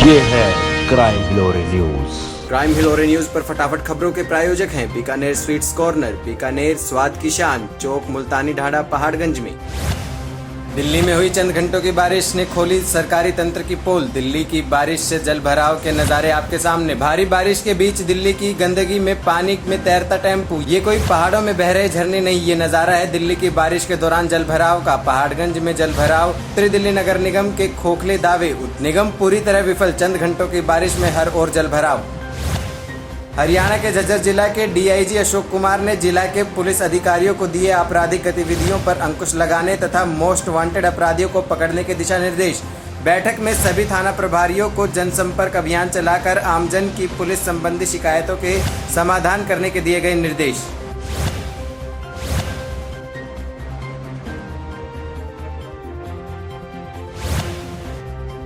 ये है crime हिलोरे news. Crime हिलोरे news पर फटाफट खबरों के प्रायोजक हैं बीकानेर स्वीट्स कॉर्नर, बीकानेर स्वाद की शान, चौक मुल्तानी ढाड़ा, पहाड़गंज में। दिल्ली में हुई चंद घंटों की बारिश ने खोली सरकारी तंत्र की पोल। दिल्ली की बारिश से जल भराव के नजारे आपके सामने। भारी बारिश के बीच दिल्ली की गंदगी में पानी में तैरता टेम्पू। ये कोई पहाड़ों में बह रहे झरने नहीं, ये नजारा है दिल्ली की बारिश के दौरान जल भराव का। पहाड़गंज में जल भराव। उत्तरी दिल्ली नगर निगम के खोखले दावे, निगम पूरी तरह विफल। चंद घंटों की बारिश में हर ओर जल भराव। हरियाणा के झज्जर जिला के डीआईजी अशोक कुमार ने जिला के पुलिस अधिकारियों को दिए आपराधिक गतिविधियों पर अंकुश लगाने तथा मोस्ट वांटेड अपराधियों को पकड़ने के दिशा निर्देश। बैठक में सभी थाना प्रभारियों को जनसंपर्क अभियान चलाकर आमजन की पुलिस संबंधी शिकायतों के समाधान करने के दिए गए निर्देश।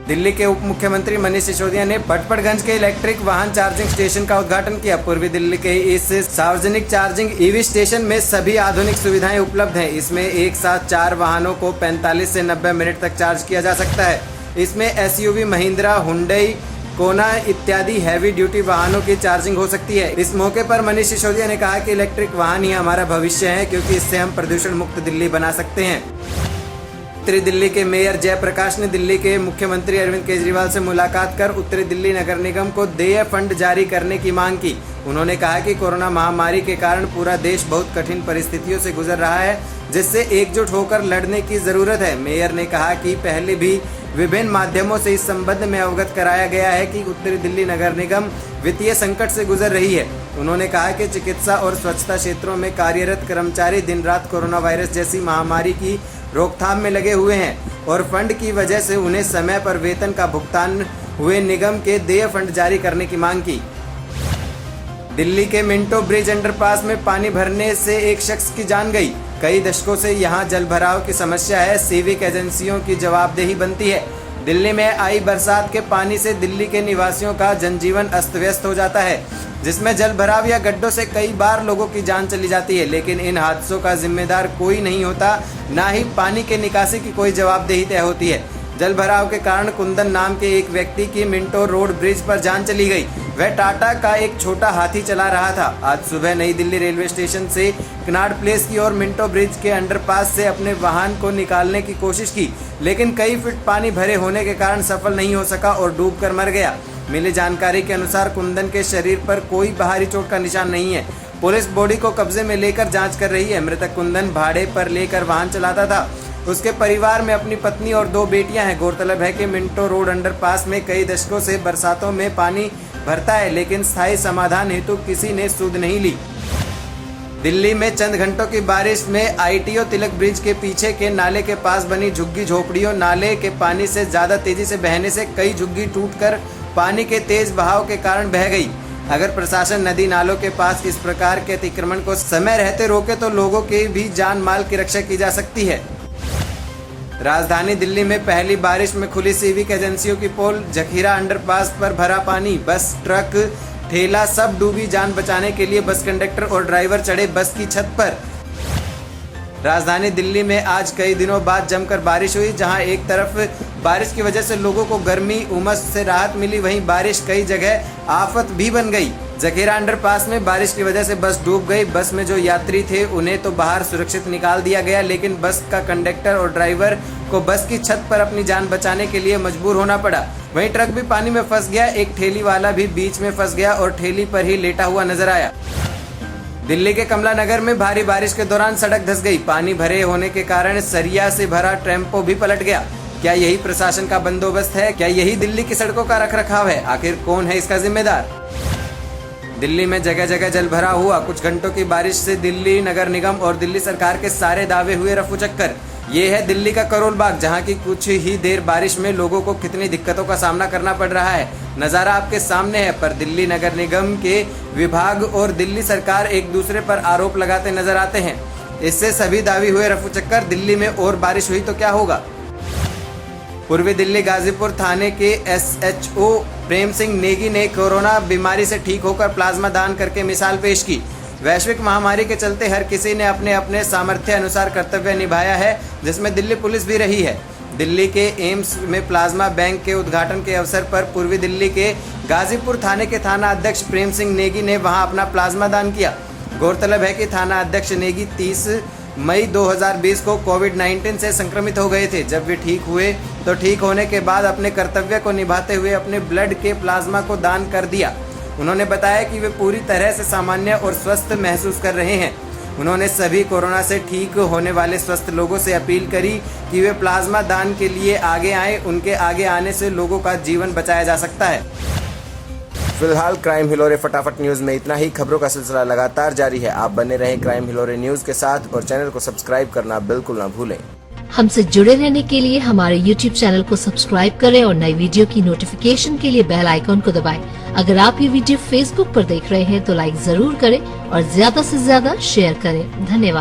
दिल्ली के उप मुख्यमंत्री मनीष सिसोदिया ने भटपड़गंज के इलेक्ट्रिक वाहन चार्जिंग स्टेशन का उद्घाटन किया। पूर्वी दिल्ली के इस सार्वजनिक चार्जिंग ईवी स्टेशन में सभी आधुनिक सुविधाएं उपलब्ध हैं। इसमें एक साथ 4 वाहनों को 45 से 90 मिनट तक चार्ज किया जा सकता है। इसमें एसयूवी, महिंद्रा, हुंडई, कोना इत्यादि हैवी ड्यूटी वाहनों की चार्जिंग हो सकती है। इस मौके पर मनीष सिसोदिया ने कहा कि इलेक्ट्रिक वाहन ही हमारा भविष्य है, क्योंकि इससे हम प्रदूषण मुक्त दिल्ली बना सकते हैं। उत्तरी दिल्ली के मेयर जयप्रकाश ने दिल्ली के मुख्यमंत्री अरविंद केजरीवाल से मुलाकात कर उत्तरी दिल्ली नगर निगम को देय फंड जारी करने की मांग की। उन्होंने कहा कि कोरोना महामारी के कारण पूरा देश बहुत कठिन परिस्थितियों से गुजर रहा है, जिससे एकजुट होकर लड़ने की जरूरत है। मेयर ने कहा कि पहले भी विभिन्न माध्यमों से इस संबंध में अवगत कराया गया है कि उत्तरी दिल्ली नगर निगम वित्तीय संकट से गुजर रही है। उन्होंने कहा कि चिकित्सा और स्वच्छता क्षेत्रों में कार्यरत कर्मचारी दिन रात कोरोना वायरस जैसी महामारी की रोकथाम में लगे हुए हैं और फंड की वजह से उन्हें समय पर वेतन का भुगतान हुए निगम के देय फंड जारी करने की मांग की। दिल्ली के मिंटो ब्रिज अंडरपास में पानी भरने से एक शख्स की जान गई। कई दशकों से यहां जल भराव की समस्या है, सिविक एजेंसियों की जवाबदेही बनती है। दिल्ली में आई बरसात के पानी से दिल्ली के निवासियों का जनजीवन अस्त व्यस्त हो जाता है, जिसमें जल भराव या गड्ढों से कई बार लोगों की जान चली जाती है। लेकिन इन हादसों का जिम्मेदार कोई नहीं होता, ना ही पानी के निकासी की कोई जवाबदेही तय होती है। जल भराव के कारण कुंदन नाम के एक व्यक्ति की मिंटो रोड ब्रिज पर जान चली गई। वह टाटा का एक छोटा हाथी चला रहा था। आज सुबह नई दिल्ली रेलवे स्टेशन से कनाड प्लेस की ओर मिंटो ब्रिज के अंडरपास से अपने वाहन को निकालने की कोशिश की, लेकिन कई फीट पानी भरे होने के कारण सफल नहीं हो सका और डूबकर मर गया। मिली जानकारी के अनुसार कुंदन के शरीर पर कोई बाहरी चोट का निशान नहीं है। पुलिस बॉडी को कब्जे में लेकर जांच कर रही है। मृतक कुंदन भाड़े पर लेकर वाहन चलाता था। उसके परिवार में अपनी पत्नी और 2 बेटियां हैं। गौरतलब है कि मिंटो रोड अंडरपास में कई दशकों से बरसातों में पानी भरता है, लेकिन स्थायी समाधान हेतु किसी ने सुध नहीं ली। दिल्ली में चंद घंटों की बारिश में आईटीओ तिलक ब्रिज के पीछे के नाले के पास बनी झुग्गी झोपड़ियों नाले के पानी से ज्यादा तेजी से बहने से कई झुग्गी टूटकर पानी के तेज बहाव के कारण बह गई। अगर प्रशासन नदी नालों के पास इस प्रकार के अतिक्रमण को समय रहते रोके तो लोगों के भी जान माल की रक्षा की जा सकती है। राजधानी दिल्ली में पहली बारिश में खुली सिविक एजेंसियों की पोल। जखीरा अंडरपास पर भरा पानी, बस, ट्रक, ठेला सब डूबी। जान बचाने के लिए बस कंडक्टर और ड्राइवर चढ़े बस की छत पर। राजधानी दिल्ली में आज कई दिनों बाद जमकर बारिश हुई। जहां एक तरफ बारिश की वजह से लोगों को गर्मी उमस से राहत मिली, वहीं बारिश कई जगह आफत भी बन गई। जखीरा अंडरपास में बारिश की वजह से बस डूब गई। बस में जो यात्री थे उन्हें तो बाहर सुरक्षित निकाल दिया गया, लेकिन बस का कंडक्टर और ड्राइवर को बस की छत पर अपनी जान बचाने के लिए मजबूर होना पड़ा। वहीं ट्रक भी पानी में फंस गया। एक ठेली वाला भी बीच में फंस गया और ठेली पर ही लेटा हुआ नजर आया। दिल्ली के कमला नगर में भारी बारिश के दौरान सड़क धंस गई। पानी भरे होने के कारण सरिया से भरा टेम्पो भी पलट गया। क्या यही प्रशासन का बंदोबस्त है? क्या यही दिल्ली की सड़कों का रखरखाव है? आखिर कौन है इसका जिम्मेदार? दिल्ली में जगह जगह जल भरा हुआ। कुछ घंटों की बारिश से दिल्ली नगर निगम और दिल्ली सरकार के सारे दावे हुए रफू चक्कर। ये है दिल्ली का करोल बाग, जहां की कुछ ही देर बारिश में लोगों को कितनी दिक्कतों का सामना करना पड़ रहा है। नज़ारा आपके सामने है। पर दिल्ली नगर निगम के विभाग और दिल्ली सरकार एक दूसरे पर आरोप लगाते नजर आते हैं। इससे सभी दावे हुए रफू चक्कर। दिल्ली में और बारिश हुई तो क्या होगा? पूर्वी दिल्ली गाजीपुर थाने के एसएचओ प्रेम सिंह नेगी ने कोरोना बीमारी से ठीक होकर प्लाज्मा दान करके मिसाल पेश की। वैश्विक महामारी के चलते हर किसी ने अपने अपने सामर्थ्य अनुसार कर्तव्य निभाया है, जिसमें दिल्ली पुलिस भी रही है। दिल्ली के एम्स में प्लाज्मा बैंक के उद्घाटन के अवसर पर पूर्वी दिल्ली के गाजीपुर थाने के थाना अध्यक्ष प्रेम सिंह नेगी ने वहां अपना प्लाज्मा दान किया। गौरतलब है कि थाना अध्यक्ष नेगी 30 मई 2020 को कोविड-19 से संक्रमित हो गए थे। जब वे ठीक हुए तो ठीक होने के बाद अपने कर्तव्य को निभाते हुए अपने ब्लड के प्लाज्मा को दान कर दिया। उन्होंने बताया कि वे पूरी तरह से सामान्य और स्वस्थ महसूस कर रहे हैं। उन्होंने सभी कोरोना से ठीक होने वाले स्वस्थ लोगों से अपील करी कि वे प्लाज्मा दान के लिए आगे आएं। उनके आगे आने से लोगों का जीवन बचाया जा सकता है। फिलहाल क्राइम हिलोरे फटाफट न्यूज में इतना ही। खबरों का सिलसिला लगातार जारी है। आप बने रहें क्राइम हिलोरे न्यूज के साथ और चैनल को सब्सक्राइब करना बिल्कुल ना भूलें। हमसे जुड़े रहने के लिए हमारे YouTube चैनल को सब्सक्राइब करें और नई वीडियो की नोटिफिकेशन के लिए बेल आइकॉन को दबाएं। अगर आप ये वीडियो Facebook पर देख रहे हैं तो लाइक जरूर करें और ज्यादा से ज्यादा शेयर करें। धन्यवाद।